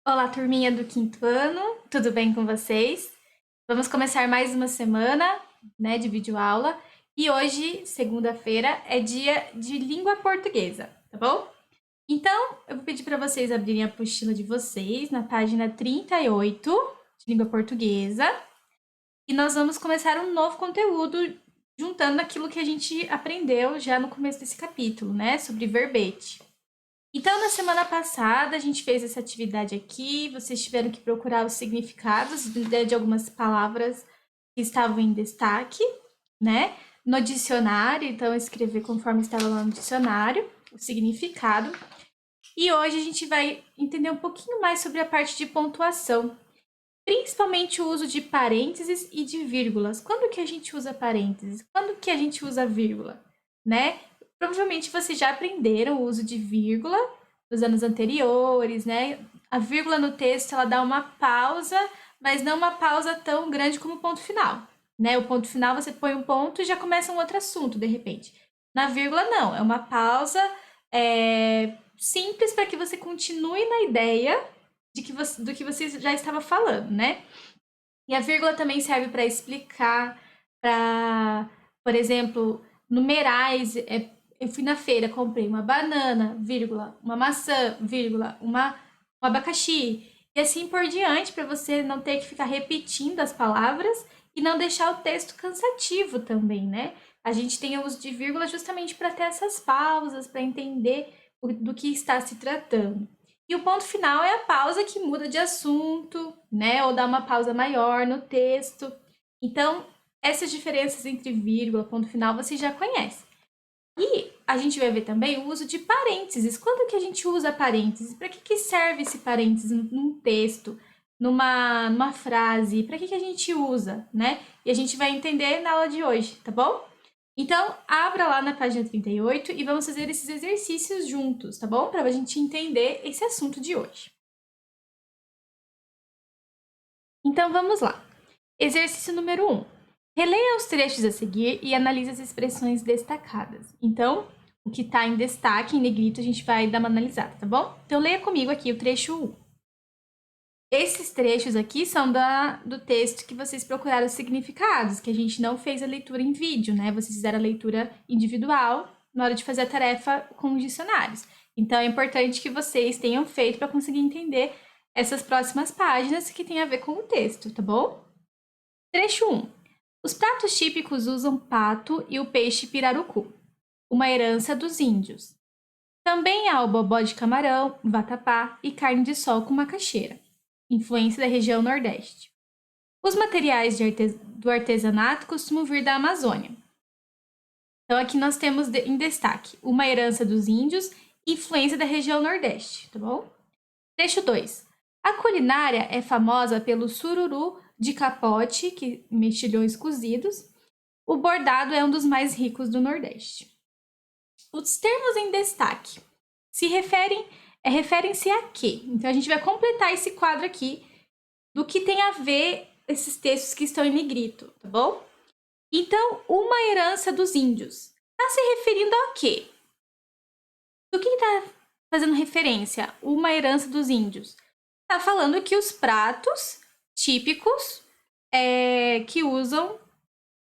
Olá, turminha do quinto ano, tudo bem com vocês? Vamos começar mais uma semana, né, de videoaula. E hoje, segunda-feira, é dia de língua portuguesa, tá bom? Então, eu vou pedir para vocês abrirem a apostila de vocês na página 38 de língua portuguesa. E nós vamos começar um novo conteúdo juntando aquilo que a gente aprendeu já no começo desse capítulo, né, sobre verbete. Então, na semana passada, a gente fez essa atividade aqui, vocês tiveram que procurar os significados de algumas palavras que estavam em destaque, né? No dicionário, então, escrever conforme estava lá no dicionário, o significado. E hoje a gente vai entender um pouquinho mais sobre a parte de pontuação, principalmente o uso de parênteses e de vírgulas. Quando que a gente usa parênteses? Quando que a gente usa vírgula, né? Provavelmente vocês já aprenderam o uso de vírgula nos anos anteriores, né? A vírgula no texto, ela dá uma pausa, mas não uma pausa tão grande como o ponto final, né? O ponto final você põe um ponto e já começa um outro assunto, de repente. Na vírgula, não. É uma pausa simples para que você continue na ideia do que você já estava falando, né? E a vírgula também serve para explicar, para, por exemplo, numerais. Eu fui na feira, comprei uma banana, vírgula, uma maçã, vírgula, um abacaxi, e assim por diante, para você não ter que ficar repetindo as palavras e não deixar o texto cansativo também, né? A gente tem o uso de vírgula justamente para ter essas pausas, para entender do que está se tratando. E o ponto final é a pausa que muda de assunto, né? Ou dá uma pausa maior no texto. Então, essas diferenças entre vírgula e ponto final você já conhece. E a gente vai ver também o uso de parênteses. Quando que a gente usa parênteses? Para que serve esse parênteses num texto, numa frase? Para que a gente usa, né? E a gente vai entender na aula de hoje, tá bom? Então, abra lá na página 38 e vamos fazer esses exercícios juntos, tá bom? Para a gente entender esse assunto de hoje. Então, vamos lá. Exercício número 1. Releia os trechos a seguir e analise as expressões destacadas. Então, o que está em destaque, em negrito, a gente vai dar uma analisada, tá bom? Então, leia comigo aqui o trecho 1. Esses trechos aqui são do texto que vocês procuraram os significados, que a gente não fez a leitura em vídeo, né? Vocês fizeram a leitura individual na hora de fazer a tarefa com os dicionários. Então, é importante que vocês tenham feito para conseguir entender essas próximas páginas que tem a ver com o texto, tá bom? Trecho 1. Os pratos típicos usam pato e o peixe pirarucu, uma herança dos índios. Também há o bobó de camarão, vatapá e carne de sol com macaxeira, influência da região Nordeste. Os materiais do artesanato costumam vir da Amazônia. Então, aqui nós temos em destaque uma herança dos índios, influência da região Nordeste, tá bom? Trecho 2. A culinária é famosa pelo sururu de capote, mexilhões cozidos. O bordado é um dos mais ricos do Nordeste. Os termos em destaque referem-se a quê? Então, a gente vai completar esse quadro aqui do que tem a ver esses textos que estão em negrito, tá bom? Então, uma herança dos índios. Está se referindo a quê? Do que está fazendo referência? Uma herança dos índios. Está falando que os pratos típicos que usam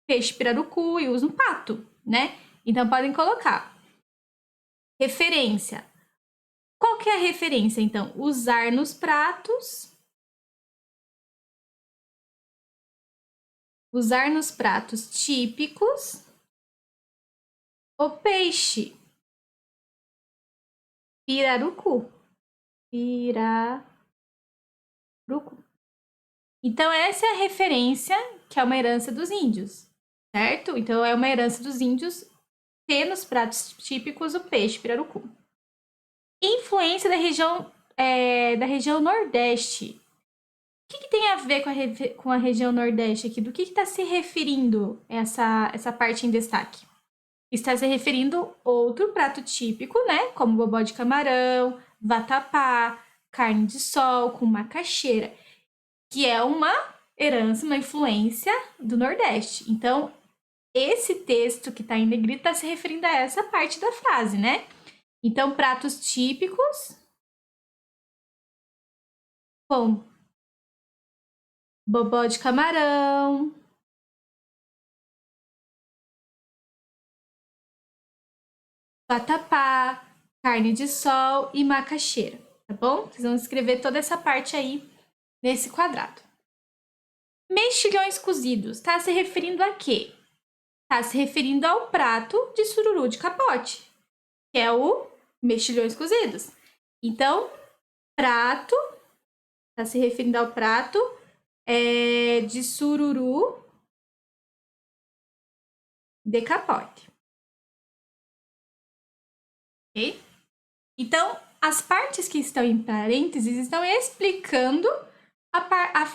peixe pirarucu e usam pato, né? Então, podem colocar. Referência. Qual que é a referência, então? Usar nos pratos. Usar nos pratos típicos o peixe pirarucu. Pirarucu. Então, essa é a referência que é uma herança dos índios, certo? Então, é uma herança dos índios ter nos pratos típicos o peixe pirarucu. Influência da região Nordeste. O que tem a ver com a região Nordeste aqui? Do que está se referindo essa parte em destaque? Está se referindo outro prato típico, né? Como bobó de camarão, vatapá, carne de sol com macaxeira, que é uma herança, uma influência do Nordeste. Então, esse texto que está em negrito está se referindo a essa parte da frase, né? Então, pratos típicos com bobó de camarão, vatapá, carne de sol e macaxeira, tá bom? Vocês vão escrever toda essa parte aí nesse quadrado. Mexilhões cozidos, tá se referindo a quê? Tá se referindo ao prato de sururu de capote, que é o mexilhões cozidos. Então, prato, tá se referindo ao prato de sururu de capote. Ok? Então, as partes que estão em parênteses estão explicando a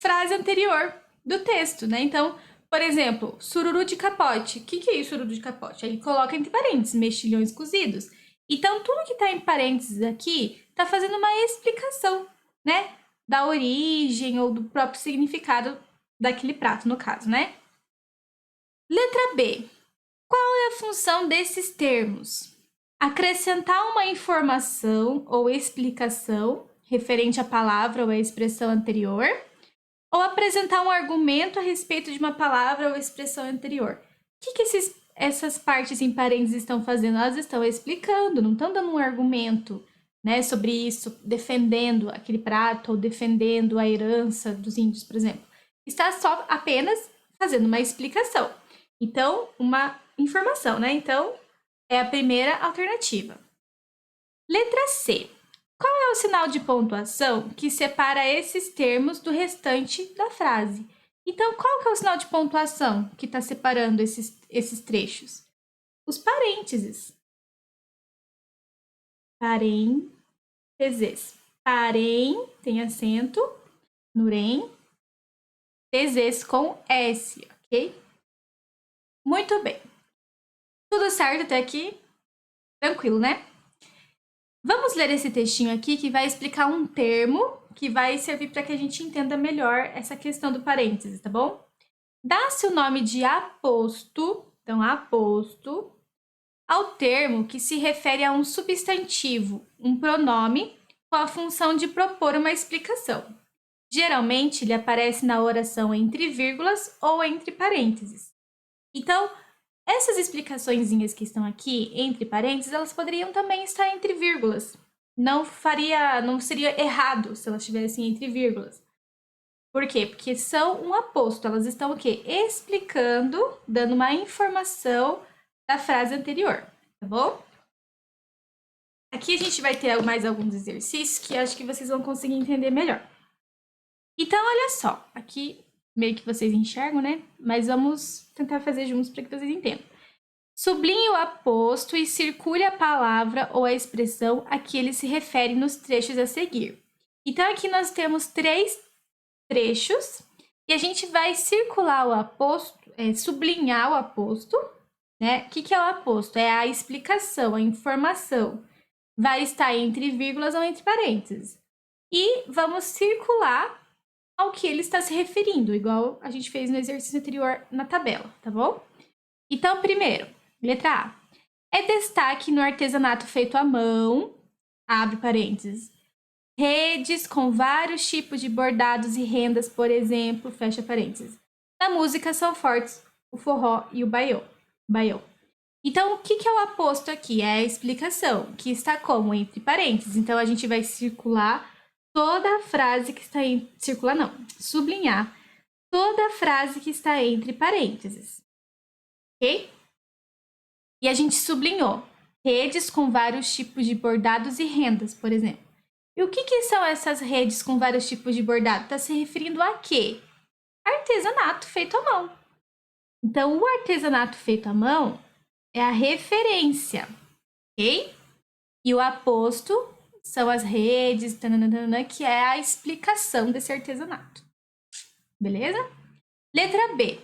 frase anterior do texto, né? Então, por exemplo, sururu de capote. O que é isso, sururu de capote? Aí coloca entre parênteses, mexilhões cozidos. Então, tudo que está em parênteses aqui está fazendo uma explicação, né? Da origem ou do próprio significado daquele prato, no caso, né? Letra B. Qual é a função desses termos? Acrescentar uma informação ou explicação referente à palavra ou à expressão anterior, ou apresentar um argumento a respeito de uma palavra ou expressão anterior. O que essas partes em parênteses estão fazendo? Elas estão explicando, não estão dando um argumento, né, sobre isso, defendendo aquele prato ou defendendo a herança dos índios, por exemplo. Está só apenas fazendo uma explicação. Então, uma informação, né? Então, é a primeira alternativa. Letra C. Qual é o sinal de pontuação que separa esses termos do restante da frase? Então, qual que é o sinal de pontuação que está separando esses trechos? Os parênteses. Parênteses. Parém, tem acento no rem. Teses com S, ok? Muito bem. Tudo certo até aqui? Tranquilo, né? Vamos ler esse textinho aqui que vai explicar um termo que vai servir para que a gente entenda melhor essa questão do parênteses, tá bom? Dá-se o nome de aposto, então aposto, ao termo que se refere a um substantivo, um pronome, com a função de propor uma explicação. Geralmente, ele aparece na oração entre vírgulas ou entre parênteses. Então, essas explicaçõezinhas que estão aqui entre parênteses, elas poderiam também estar entre vírgulas. Não seria errado se elas estivessem entre vírgulas. Por quê? Porque são um aposto. Elas estão o quê? Explicando, dando uma informação da frase anterior, tá bom? Aqui a gente vai ter mais alguns exercícios que acho que vocês vão conseguir entender melhor. Então, olha só. Aqui meio que vocês enxergam, né? Mas vamos tentar fazer juntos para que vocês entendam. Sublinhe o aposto e circule a palavra ou a expressão a que ele se refere nos trechos a seguir. Então, aqui nós temos 3 trechos e a gente vai circular o aposto, sublinhar o aposto, né? O que é o aposto? É a explicação, a informação. Vai estar entre vírgulas ou entre parênteses. E vamos circular ao que ele está se referindo, igual a gente fez no exercício anterior na tabela, tá bom? Então, primeiro, letra A. É destaque no artesanato feito à mão, abre parênteses, redes com vários tipos de bordados e rendas, por exemplo, fecha parênteses. Na música são fortes o forró e o baião. Então, o que é o aposto aqui? É a explicação, que está como entre parênteses. Então, a gente vai circular toda a frase que está em... Circular não, sublinhar toda a frase que está entre parênteses. Ok? E a gente sublinhou redes com vários tipos de bordados e rendas, por exemplo. E o que são essas redes com vários tipos de bordado? Está se referindo a quê? Artesanato feito à mão. Então, o artesanato feito à mão é a referência, ok? E o aposto são as redes, tananana, que é a explicação desse artesanato. Beleza? Letra B.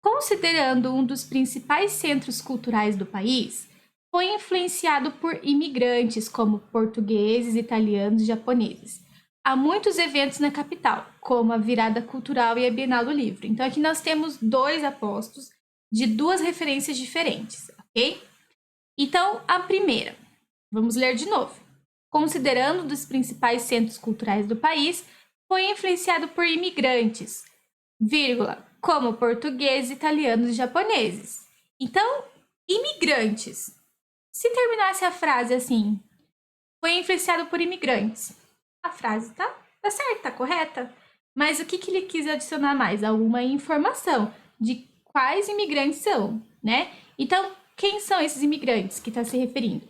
Considerando um dos principais centros culturais do país, foi influenciado por imigrantes como portugueses, italianos e japoneses. Há muitos eventos na capital, como a Virada Cultural e a Bienal do Livro. Então, aqui nós temos 2 apostos de 2 referências diferentes, ok? Então, a primeira, vamos ler de novo. considerando um dos principais centros culturais do país, foi influenciado por imigrantes, vírgula, como portugueses, italianos e japoneses. Então, imigrantes. Se terminasse a frase assim, foi influenciado por imigrantes, a frase tá certa, tá correta. Mas o que ele quis adicionar mais? Alguma informação de quais imigrantes são, né? Então, quem são esses imigrantes que está se referindo?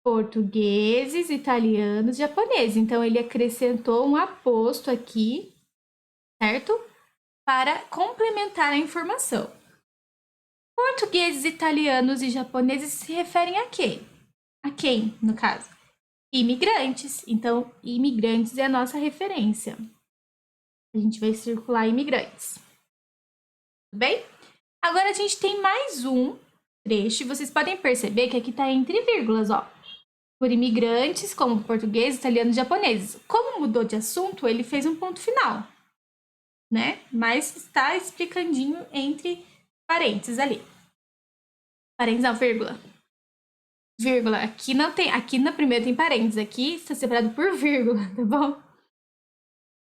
Portugueses, italianos, japoneses. Então, ele acrescentou um aposto aqui, certo? Para complementar a informação. Portugueses, italianos e japoneses se referem a quê? A quem, no caso? Imigrantes. Então, imigrantes é a nossa referência. A gente vai circular imigrantes. Tudo bem? Agora, a gente tem mais um trecho. Vocês podem perceber que aqui está entre vírgulas, ó. Por imigrantes, como portugueses, italianos e japoneses. Como mudou de assunto, ele fez um ponto final, né? Mas está explicandinho entre parênteses ali. Parênteses não, vírgula. Vírgula. Aqui não tem. Aqui na primeira tem parênteses. Aqui está separado por vírgula, tá bom?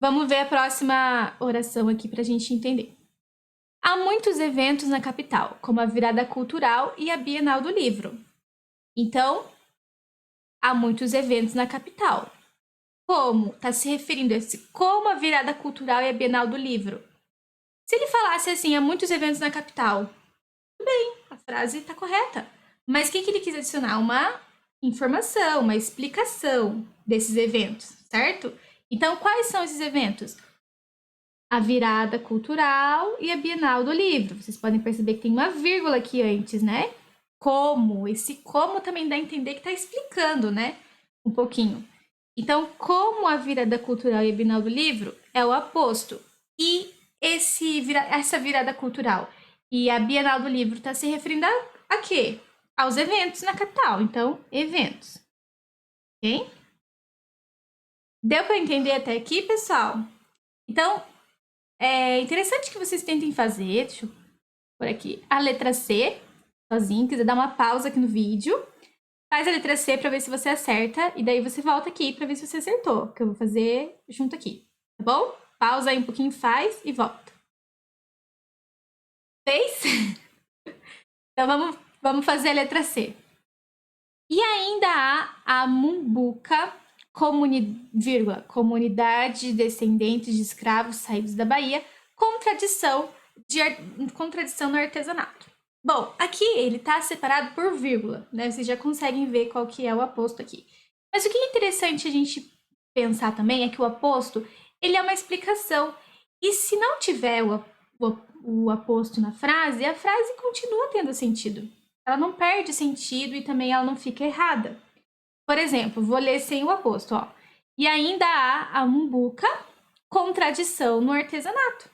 Vamos ver a próxima oração aqui para a gente entender. Há muitos eventos na capital, como a Virada Cultural e a Bienal do Livro. Então, há muitos eventos na capital. Como? Está se referindo a esse, como a Virada Cultural e a Bienal do Livro. Se ele falasse assim, há muitos eventos na capital, tudo bem, a frase está correta. Mas o que ele quis adicionar? Uma informação, uma explicação desses eventos, certo? Então, quais são esses eventos? A Virada Cultural e a Bienal do Livro. Vocês podem perceber que tem uma vírgula aqui antes, né? Como. Esse como também dá a entender que está explicando, né? Um pouquinho. Então, como a Virada Cultural e a Bienal do Livro é o aposto. E essa virada cultural e a Bienal do Livro está se referindo a quê? Aos eventos na capital. Então, eventos. Ok? Deu para entender até aqui, pessoal? Então, é interessante que vocês tentem fazer, deixa eu por aqui, a letra C, sozinho, quiser dar uma pausa aqui no vídeo. Faz a letra C para ver se você acerta, e daí você volta aqui para ver se você acertou, que eu vou fazer junto aqui, tá bom? Pausa aí um pouquinho, faz e volta. Fez? Então vamos fazer a letra C. E ainda há a Mumbuca, comunidade descendentes de escravos saídos da Bahia, com tradição no artesanato. Bom, aqui ele está separado por vírgula, né? Vocês já conseguem ver qual que é o aposto aqui. Mas o que é interessante a gente pensar também é que o aposto, ele é uma explicação. E se não tiver o aposto na frase, a frase continua tendo sentido. Ela não perde sentido e também ela não fica errada. Por exemplo, vou ler sem o aposto, ó. E ainda há a Mumbuca com tradição no artesanato.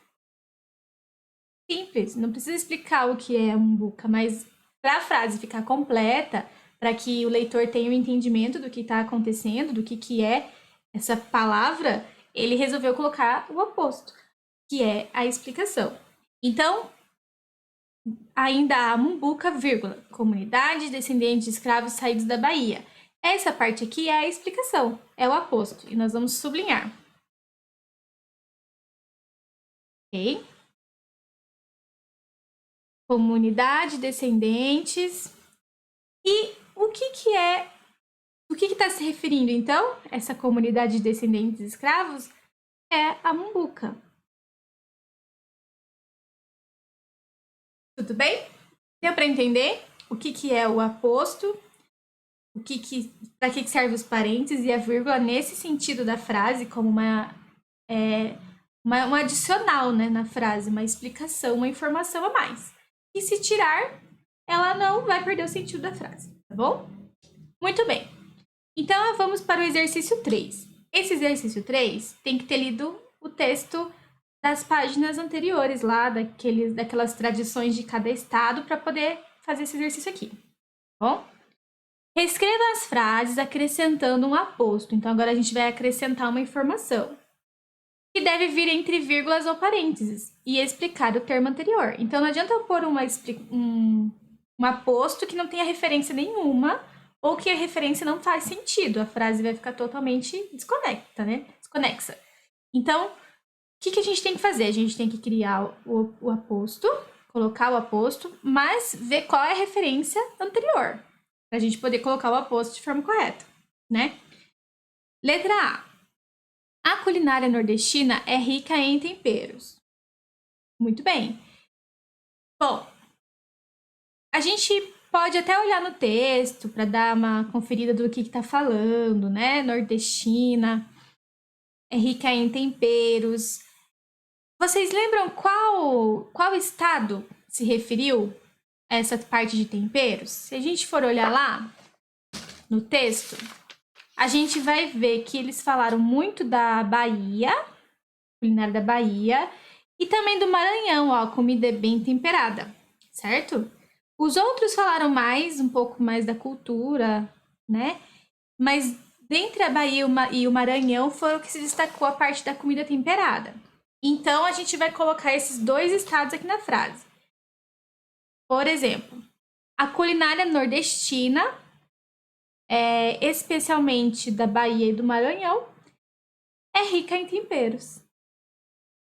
Simples, não precisa explicar o que é a Mumbuca, mas para a frase ficar completa, para que o leitor tenha o entendimento do que está acontecendo, do que é essa palavra, ele resolveu colocar o aposto, que é a explicação. Então, ainda há Mumbuca, vírgula, comunidade descendente de escravos saídos da Bahia. Essa parte aqui é a explicação, é o aposto, e nós vamos sublinhar. Ok? Comunidade, descendentes. E o que está se referindo, então? Essa comunidade de descendentes de escravos é a Mumbuca. Tudo bem? Deu para entender o que é o aposto? Para que serve os parênteses e a vírgula nesse sentido da frase, como um adicional, né, na frase, uma explicação, uma informação a mais. E se tirar, ela não vai perder o sentido da frase, tá bom? Muito bem. Então, vamos para o exercício 3. Esse exercício 3 tem que ter lido o texto das páginas anteriores lá, daquelas tradições de cada estado, para poder fazer esse exercício aqui, tá bom? Reescreva as frases acrescentando um aposto. Então, agora a gente vai acrescentar uma informação que deve vir entre vírgulas ou parênteses e explicar o termo anterior. Então, não adianta eu pôr um aposto que não tenha referência nenhuma ou que a referência não faz sentido, a frase vai ficar totalmente desconexa. Então, o que a gente tem que fazer? A gente tem que criar o aposto, colocar o aposto, mas ver qual é a referência anterior, para a gente poder colocar o aposto de forma correta, né? Letra A. A culinária nordestina é rica em temperos. Muito bem. Bom, a gente pode até olhar no texto para dar uma conferida do que está falando, né? Nordestina é rica em temperos. Vocês lembram qual estado se referiu a essa parte de temperos? Se a gente for olhar lá no texto, a gente vai ver que eles falaram muito da Bahia, culinária da Bahia, e também do Maranhão, ó, a comida é bem temperada, certo? Os outros falaram um pouco mais da cultura, né? Mas dentre a Bahia e o Maranhão foram que se destacou a parte da comida temperada. Então, a gente vai colocar esses dois estados aqui na frase. Por exemplo, a culinária nordestina, especialmente da Bahia e do Maranhão, é rica em temperos.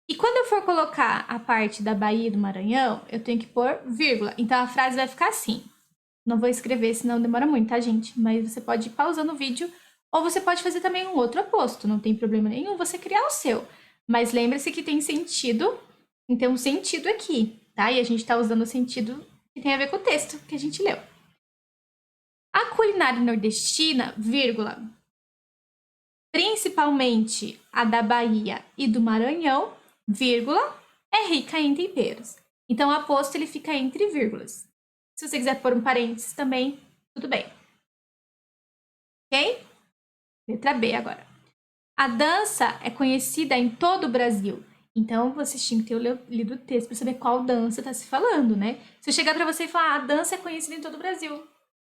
E quando eu for colocar a parte da Bahia e do Maranhão, eu tenho que pôr vírgula. Então, a frase vai ficar assim. Não vou escrever, senão demora muito, tá, gente? Mas você pode ir pausando o vídeo, ou você pode fazer também um outro aposto. Não tem problema nenhum você criar o seu. Mas lembre-se que tem sentido, tem um sentido aqui, tá? E a gente tá usando o sentido que tem a ver com o texto que a gente leu. A culinária nordestina, vírgula, principalmente a da Bahia e do Maranhão, vírgula, é rica em temperos. Então, o aposto ele fica entre vírgulas. Se você quiser pôr um parênteses também, tudo bem. Ok? Letra B agora. A dança é conhecida em todo o Brasil. Então, vocês tinham que ter lido o texto para saber qual dança está se falando, né? Se eu chegar para você e falar, a dança é conhecida em todo o Brasil.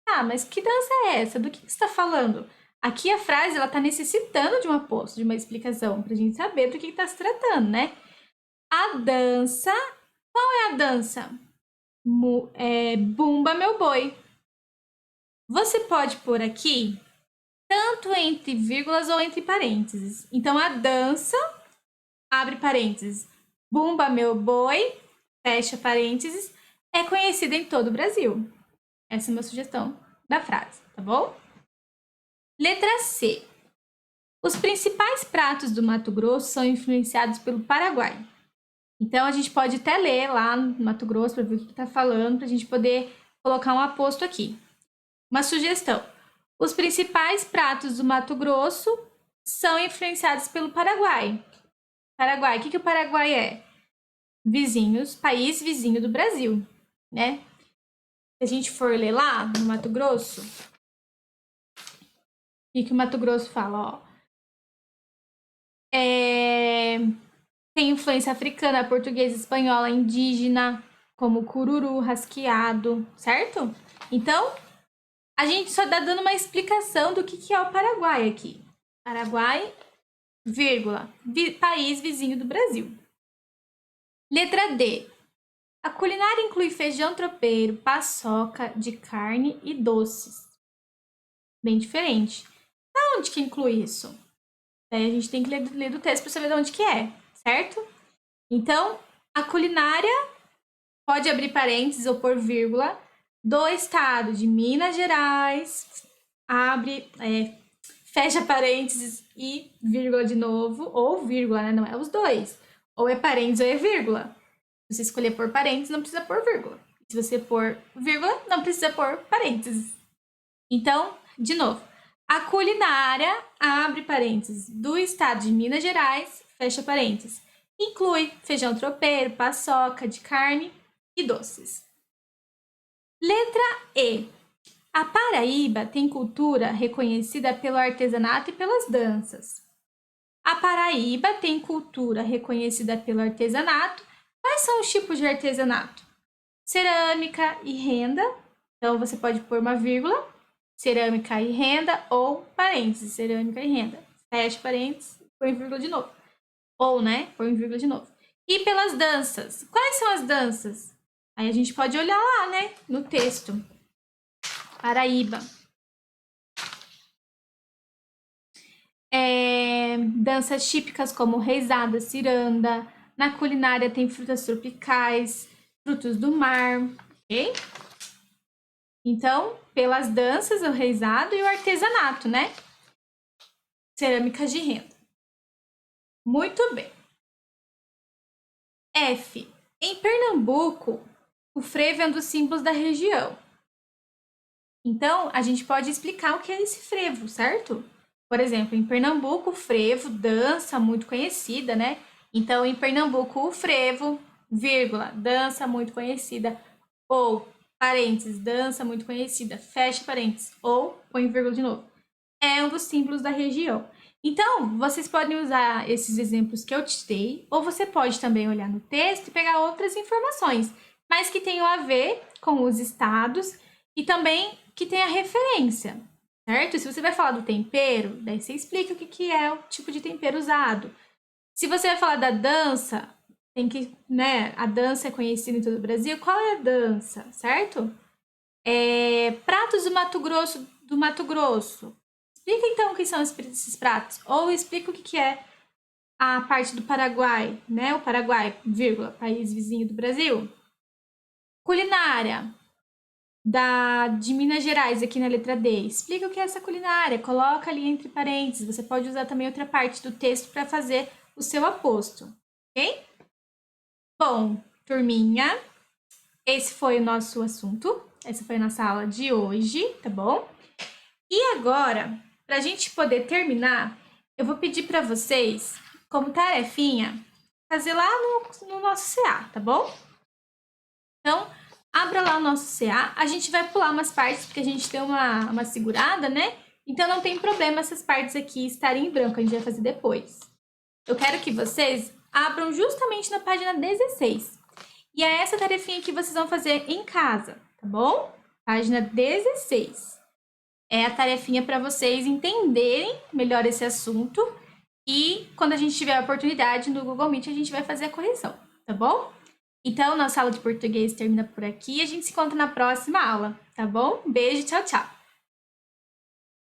Ah, mas que dança é essa? Do que você está falando? Aqui a frase ela está necessitando de um aposto, de uma explicação, para a gente saber do que está se tratando, né? A dança... Qual é a dança? Bumba Meu Boi. Você pode pôr aqui tanto entre vírgulas ou entre parênteses. Então, a dança, abre parênteses, Bumba Meu Boi, fecha parênteses, é conhecida em todo o Brasil. Essa é uma sugestão da frase, tá bom? Letra C. Os principais pratos do Mato Grosso são influenciados pelo Paraguai. Então, a gente pode até ler lá no Mato Grosso para ver o que está falando, para a gente poder colocar um aposto aqui. Uma sugestão. Os principais pratos do Mato Grosso são influenciados pelo Paraguai. Paraguai, o que o Paraguai é? País vizinho do Brasil, né? Se a gente for ler lá no Mato Grosso, o que o Mato Grosso fala? Ó, tem influência africana, portuguesa, espanhola, indígena, como cururu, rasqueado, certo? Então, a gente só tá dando uma explicação do que é o Paraguai aqui. Paraguai, vírgula, país vizinho do Brasil. Letra D. A culinária inclui feijão tropeiro, paçoca de carne e doces. Bem diferente. Da onde que inclui isso? Daí a gente tem que ler do texto para saber de onde que é, certo? Então, a culinária pode abrir parênteses ou pôr vírgula do estado de Minas Gerais, fecha parênteses e vírgula de novo, ou vírgula, né? Não é os dois. Ou é parênteses ou é vírgula. Se você escolher pôr parênteses, não precisa pôr vírgula. Se você pôr vírgula, não precisa pôr parênteses. Então, de novo, a culinária, abre parênteses, do estado de Minas Gerais, fecha parênteses, inclui feijão tropeiro, paçoca de carne e doces. Letra E. A Paraíba tem cultura reconhecida pelo artesanato e pelas danças. A Paraíba tem cultura reconhecida pelo artesanato. Quais são os tipos de artesanato? Cerâmica e renda. Então, você pode pôr uma vírgula, cerâmica e renda, ou parênteses, cerâmica e renda. Fecha parênteses, põe vírgula de novo. Ou, né, põe vírgula de novo. E pelas danças. Quais são as danças? Aí a gente pode olhar lá, né, no texto. Paraíba. danças típicas como reisada, ciranda. Na culinária tem frutas tropicais, frutos do mar, ok? Então, pelas danças, o reisado e o artesanato, né? Cerâmicas de renda. Muito bem. F. Em Pernambuco, o frevo é um dos símbolos da região. Então, a gente pode explicar o que é esse frevo, certo? Por exemplo, em Pernambuco, o frevo, dança muito conhecida, né? Então, em Pernambuco, o frevo, vírgula, dança muito conhecida, ou, parênteses, dança muito conhecida, fecha parênteses, ou, põe vírgula de novo. É um dos símbolos da região. Então, vocês podem usar esses exemplos que eu te dei, ou você pode também olhar no texto e pegar outras informações, mas que tenham a ver com os estados e também que tenha referência, certo? Se você vai falar do tempero, daí você explica o que é o tipo de tempero usado. Se você vai falar da dança, tem que, né? A dança é conhecida em todo o Brasil. Qual é a dança, certo? Pratos do Mato Grosso. Explica então o que são esses pratos. Ou explica o que é a parte do Paraguai, né? O Paraguai, vírgula, país vizinho do Brasil. Culinária de Minas Gerais, aqui na letra D. Explica o que é essa culinária. Coloca ali entre parênteses. Você pode usar também outra parte do texto para fazer o seu aposto, ok? Bom, turminha, esse foi o nosso assunto. Essa foi a nossa aula de hoje, tá bom? E agora, para a gente poder terminar, eu vou pedir para vocês, como tarefinha, fazer lá no nosso CA, tá bom? Então, abra lá o nosso CA. A gente vai pular umas partes, porque a gente deu uma segurada, né? Então, não tem problema essas partes aqui estarem em branco, a gente vai fazer depois. Eu quero que vocês abram justamente na página 16. E é essa tarefinha que vocês vão fazer em casa, tá bom? Página 16. É a tarefinha para vocês entenderem melhor esse assunto e quando a gente tiver a oportunidade no Google Meet a gente vai fazer a correção, tá bom? Então, nossa aula de português termina por aqui e a gente se encontra na próxima aula, tá bom? Beijo, tchau, tchau!